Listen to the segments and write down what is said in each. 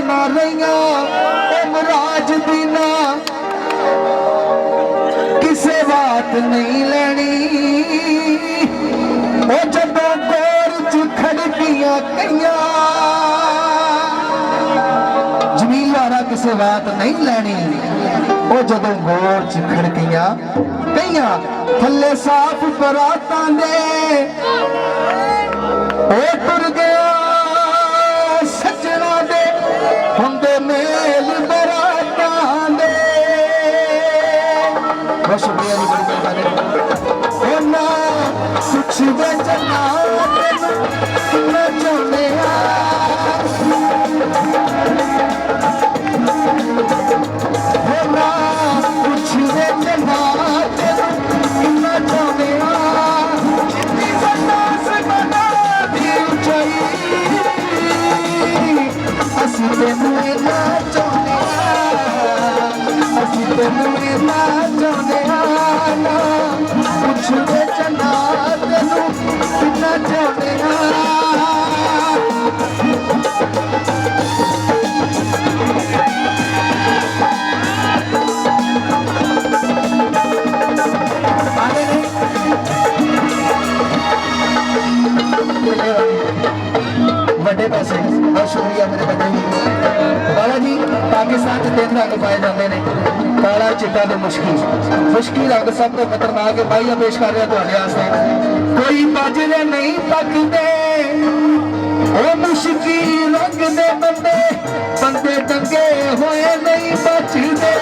ना रहिया उमराज दीना किसे बात नहीं लेनी ओ जदों गोर च खड़कियां कईयां जमील वाला किसे बात नहीं लेनी ओ जदों गोर च खड़कियां कईयां थल्ले साफ बरातां दे ओ टुर गया सजना दे हुंदे मेल बरातां दे। बहुत शुक्रिया जी, बड़ी मेहरबानी। ओ ना कुछ वजना मैं चाहने कुछ वजना मैं चाहने जितनी बना से बना दी ऊंचाई असी तेनू ना चाहने असी तेनू ना चाहने ना कुछ वजना तेनू ना चाहने बड़े पैसे। बहुत शुक्रिया मेरे बड़े बाला जी। पाकिस्तान से 3 रंग पाए जाते हैं, काला चिट्टा ते मुश्की रंग सब तो खतरनाक है। भाई पेश कर रहा है कोई बाजरे नहीं पकते ओ मुश्की रंग दे बंदे बंदे दंगे होए नहीं बचते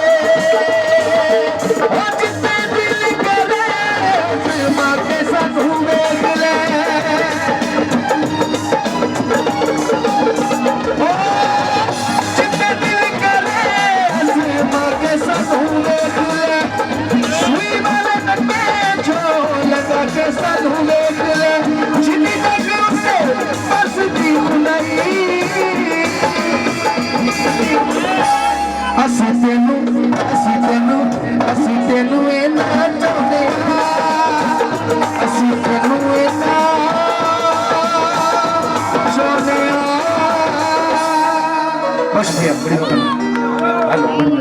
जितने दिल करे मांगे सानू वेख ले जितने दिल करे मांगे सानू वेख ले सुई वाले नटे जो लगा के सानू वेख ले जिन्नी तक उसे बस दी खुदाई असी तेनू इना चाहते असी तेनू इना चाहते। बहुत शुक्रिया, बड़ी हेलो।